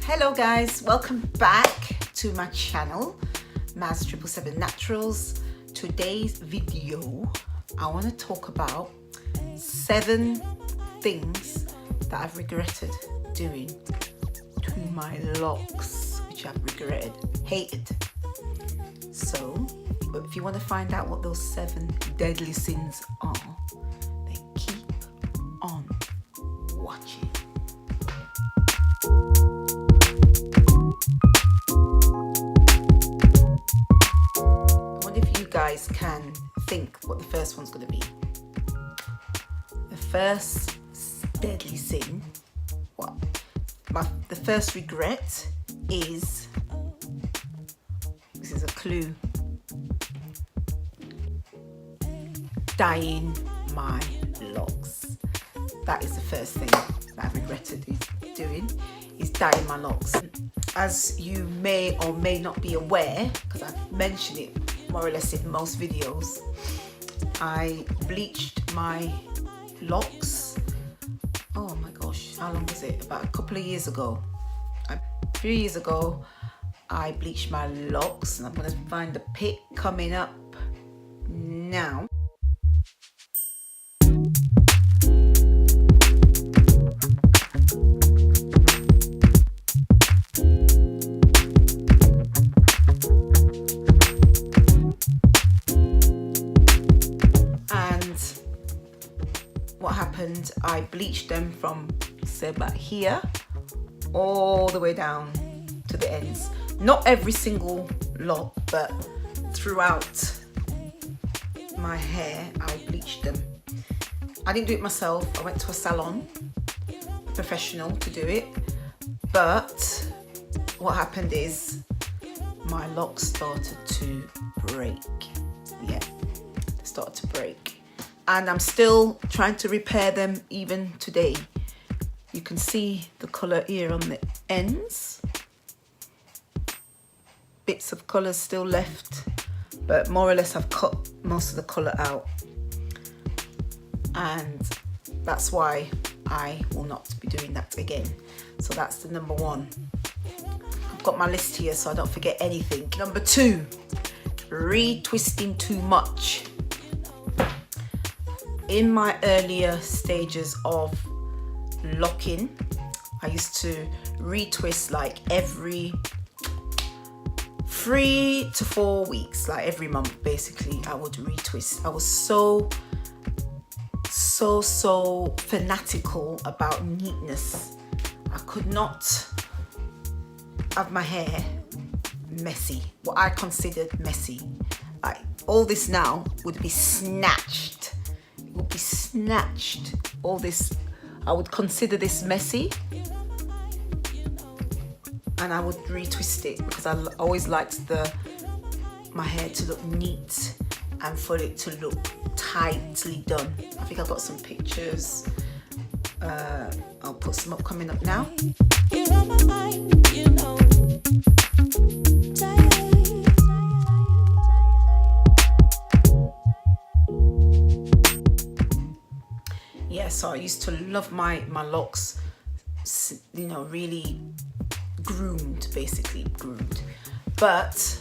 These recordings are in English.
Hello guys, welcome back to my channel, Maz 777 Naturals. Today's video, I want to talk about 7 things that I've regretted doing to my locks, which I've regretted, hated. So, if you want to find out what those 7 deadly sins are, then keep on watching. Guys can think what the first one's going to be. The first deadly sin, the first regret is, this is a clue, dyeing my locks. That is the first thing that I've regretted doing, is dyeing my locks. As you may or may not be aware, because I've mentioned it more or less in most videos, I bleached my locks. Oh my gosh, how long was it? About a couple of years ago. A few years ago, I bleached my locks, and I'm going to find the pic coming up now. What happened, I bleached them from, say, about here all the way down to the ends. Not every single lock, but throughout my hair I bleached them. I didn't do it myself. I went to a salon, professional, to do it. But what happened is my locks started to break. Yeah, they started to break. And I'm still trying to repair them even today. You can see the colour here on the ends. Bits of colour still left, but more or less I've cut most of the colour out. And that's why I will not be doing that again. So that's the number 1. I've got my list here so I don't forget anything. Number 2, retwisting too much. In my earlier stages of locking, I used to retwist like every 3 to 4 weeks, like every month basically. I would retwist. I was so fanatical about neatness. I could not have my hair messy, what I considered messy. Like all this now would be snatched. Would be snatched. All this, I would consider this messy, and I would retwist it because I always liked my hair to look neat and for it to look tightly done. I think I've got some pictures. I'll put some up coming up now. You're on my mind, you know. Yeah, so I used to love my locks, you know, really groomed, basically groomed. But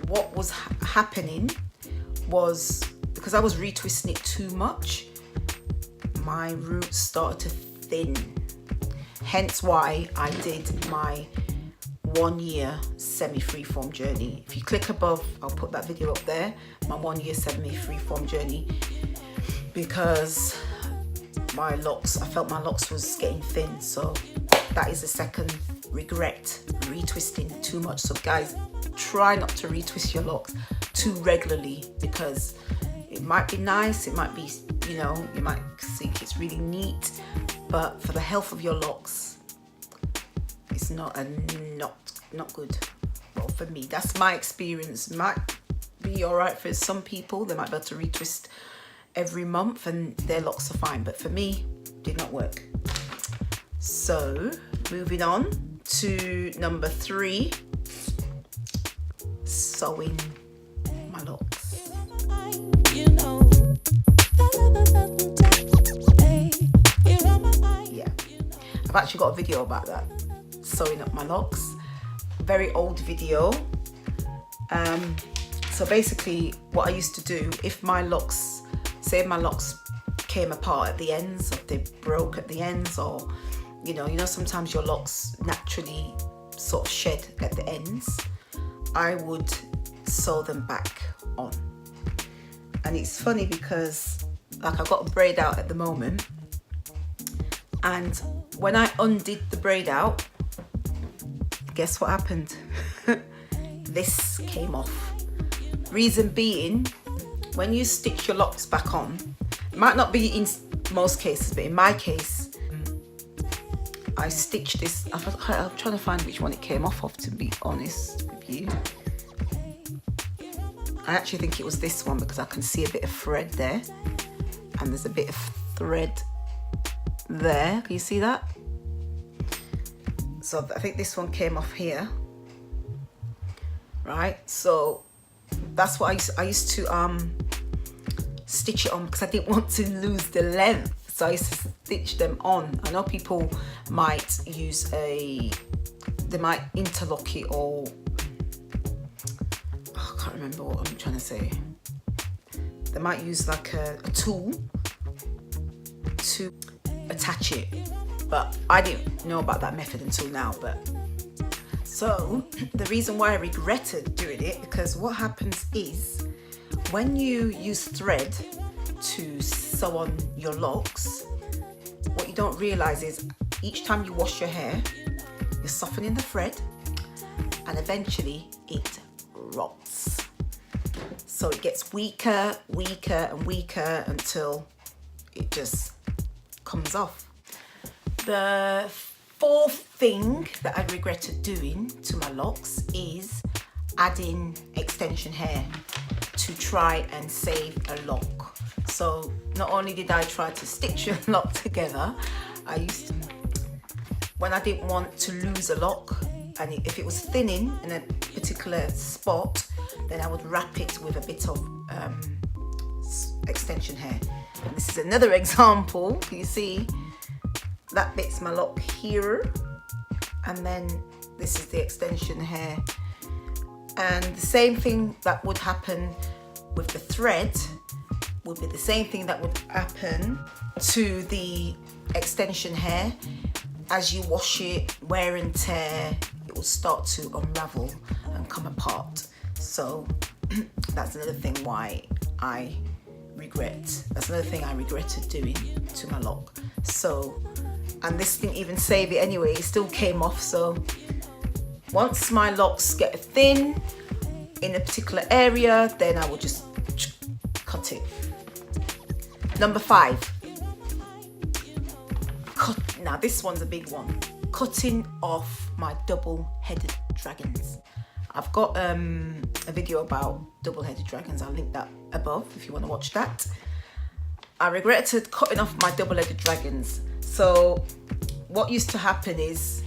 what was happening was, because I was retwisting it too much, my roots started to thin. Hence why I did my 1-year semi-freeform journey. If you click above, I'll put that video up there, my 1-year semi-freeform journey, because my locks, I felt my locks was getting thin. So that is the second regret, retwisting too much. So guys, try not to retwist your locks too regularly, because it might be nice, it might be, you know, you might think it's really neat, but for the health of your locks, it's not good. Well, for me, that's my experience. Might be all right for some people. They might be able to retwist every month and their locks are fine, but for me, did not work. So moving on to number 3, sewing my locks. Yeah, I've actually got a video about that, sewing up my locks. Very old video. So basically what I used to do, if my locks, say my locks came apart at the ends, or they broke at the ends, or you know sometimes your locks naturally sort of shed at the ends, I would sew them back on. And it's funny because like I've got a braid out at the moment, and when I undid the braid out, guess what happened? This came off. Reason being, when you stitch your locks back on, it might not be in most cases, but in my case, I stitched this. I'm trying to find which one it came off of, to be honest with you. I actually think it was this one because I can see a bit of thread there, and there's a bit of thread there. Can you see that? So I think this one came off here, right? So that's what I used to stitch it on, because I didn't want to lose the length. So I used to stitch them on. I know people might use they might interlock it, or I can't remember what I'm trying to say. They might use like a tool to attach it, but I didn't know about that method until now. But so the reason why I regretted doing it, because what happens is when you use thread to sew on your locks, what you don't realize is each time you wash your hair, you're softening the thread, and eventually it rots. So it gets weaker, weaker and weaker until it just comes off. The fourth thing that I regretted doing to my locks is adding extension hair to try and save a lock. So not only did I try to stitch a lock together, I used to, when I didn't want to lose a lock, and if it was thinning in a particular spot, then I would wrap it with a bit of extension hair. And this is another example. You see that bit's my lock here, and then this is the extension hair. And the same thing that would happen with the thread would be the same thing that would happen to the extension hair. As you wash it, wear and tear, it will start to unravel and come apart. So that's another thing why I regret. That's another thing I regretted doing to my lock. So, and this didn't even save it anyway, it still came off. So once my locks get thin in a particular area, then I will just cut it. Number 5. Now this one's a big one. Cutting off my double-headed dragons. I've got a video about double-headed dragons. I'll link that above if you want to watch that. I regretted cutting off my double-headed dragons. So what used to happen is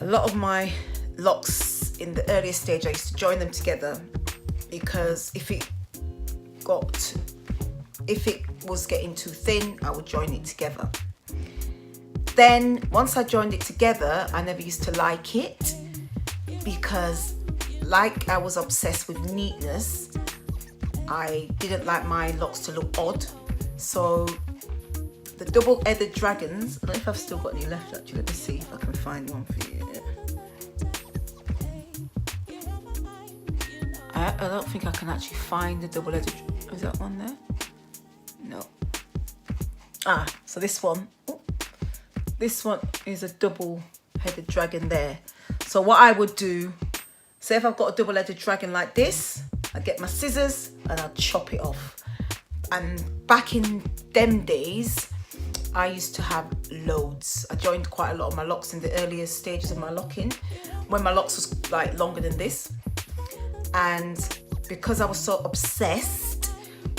a lot of my locks in the earlier stage, I used to join them together, because if it was getting too thin, I would join it together. Then once I joined it together, I never used to like it, because like I was obsessed with neatness, I didn't like my locks to look odd. So the double-headed dragons, I don't know if I've still got any left actually. Let me see if I can find one for you. I don't think I can actually find the double-headed. Is that one there? No. So this one. This one is a double-headed dragon there. So what I would do, say if I've got a double-headed dragon like this, I get my scissors and I'll chop it off. And back in them days, I used to have loads. I joined quite a lot of my locks in the earlier stages of my locking, when my locks was like longer than this. And because I was so obsessed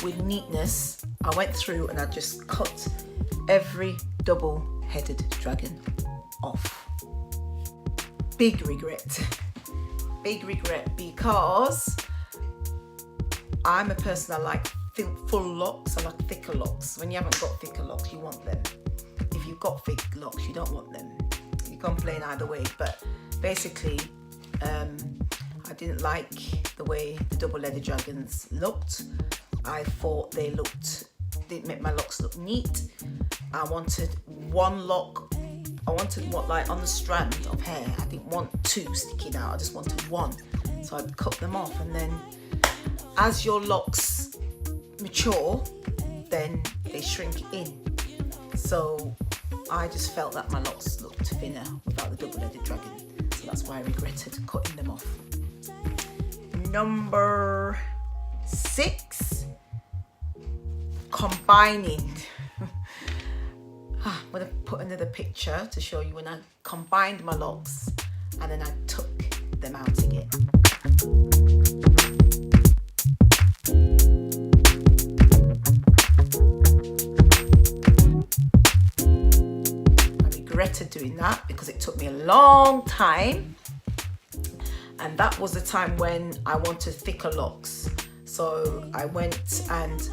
with neatness, I went through and I just cut every double-headed dragon off. Big regret. Big regret, because I'm a person, I like full locks, I like thicker locks. When you haven't got thicker locks, you want them. If you've got thick locks, you don't want them. complain either way, but basically I didn't like the way the double-legged dragons looked. I thought they didn't make my locks look neat. I wanted one lock. I wanted what, like on the strand of hair, I didn't want two sticking out, I just wanted one. So I'd cut them off, and then as your locks mature, then they shrink in. So I just felt that my locks looked thinner without the double-legged dragon. So that's why I regretted cutting them off. Number 6, combining. I'm going to put another picture to show you when I combined my locks and then I took them out again. I regretted doing that because it took me a long time, and that was the time when I wanted thicker locks. So I went and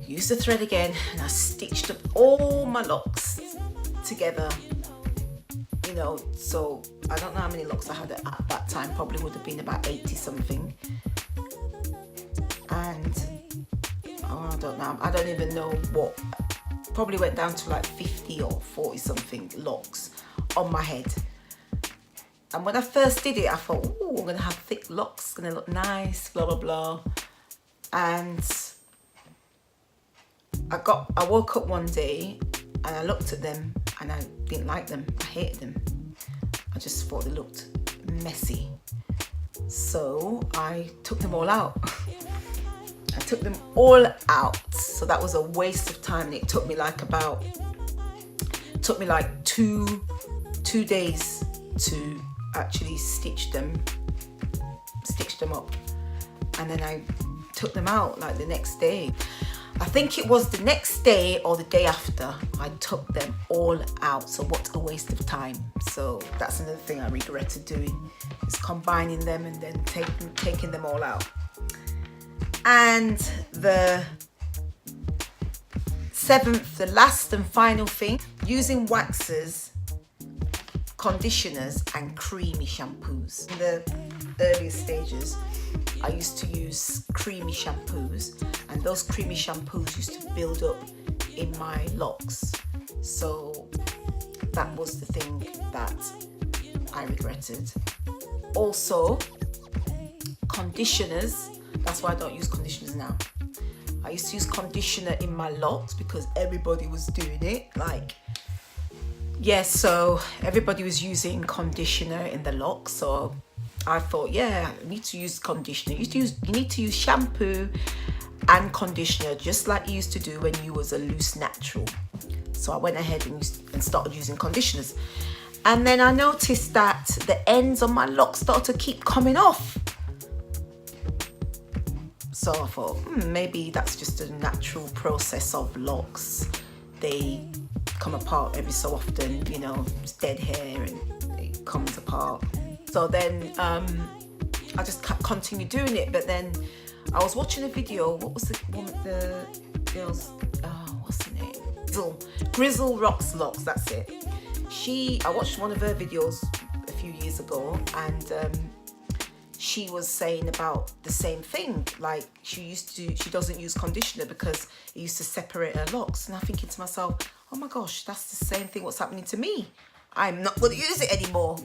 used the thread again, and I stitched up all my locks together, you know. So I don't know how many locks I had at that time, probably would have been about 80 something, and I don't know, I don't even know what, probably went down to like 50 or 40 something locks on my head. And when I first did it, I thought, oh, I'm gonna have thick locks, gonna look nice, blah blah blah. And I woke up one day and I looked at them and I didn't like them. I hated them. I just thought they looked messy. So I took them all out. I took them all out. So that was a waste of time, and it took me like two days to actually stitch them up. And then I took them out like the next day. I think it was the next day or the day after I took them all out. So what a waste of time. So that's another thing I regretted doing, is combining them and then taking them all out. And the 7th, the last and final thing, using waxes, conditioners and creamy shampoos. In the earlier stages, I used to use creamy shampoos, and those creamy shampoos used to build up in my locks. So that was the thing that I regretted. Also, conditioners, that's why I don't use conditioners now. I used to use conditioner in my locks because everybody was doing it. So everybody was using conditioner in the locks, so I thought, yeah, I need to use conditioner. You need to use shampoo and conditioner just like you used to do when you was a loose natural. So I went ahead and started using conditioners, and then I noticed that the ends on my locks started to keep coming off. So I thought, maybe that's just a natural process of locks. They come apart every so often, you know, it's dead hair and it comes apart. So then I just continued doing it. But then I was watching a video. What was the girl's, what's her name? Grizzle Rocks Locks, that's it. I watched one of her videos a few years ago, and she was saying about the same thing. Like she doesn't use conditioner because it used to separate her locks. And I'm thinking to myself, oh my gosh, that's the same thing what's happening to me. I'm not going to use it anymore.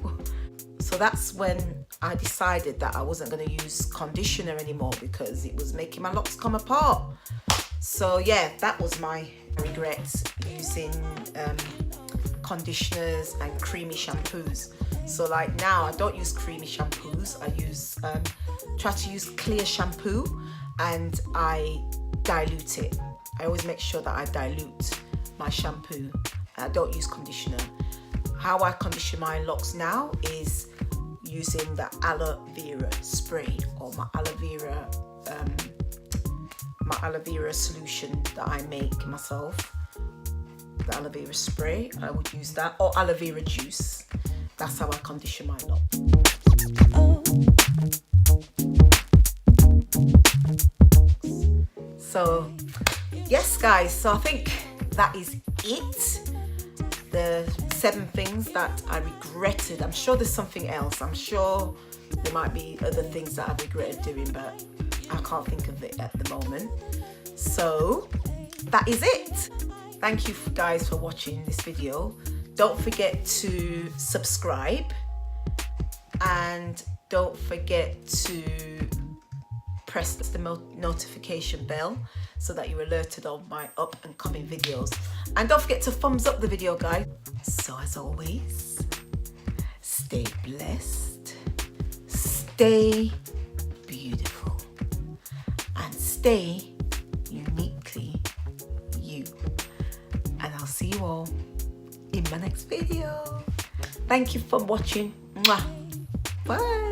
So that's when I decided that I wasn't going to use conditioner anymore because it was making my locks come apart. So yeah, that was my regrets, using conditioners and creamy shampoos. So like now I don't use creamy shampoos. I use try to use clear shampoo, and I dilute it. I always make sure that I dilute my shampoo. I don't use conditioner. How I condition my locks now is using the aloe vera spray, or my aloe vera solution that I make myself. The aloe vera spray, I would use that, or aloe vera juice. That's how I condition my locks. So yes guys, so I think that is it. The 7 things that I regretted. I'm sure there's something else. I'm sure there might be other things that I've regretted doing, but I can't think of it at the moment. So that is it. Thank you guys for watching this video. Don't forget to subscribe, and don't forget to press the notification bell so that you're alerted of my up and coming videos. And don't forget to thumbs up the video, guys. So as always, stay blessed, stay beautiful, and stay uniquely you. And I'll see you all in my next video. Thank you for watching. Mwah. Bye.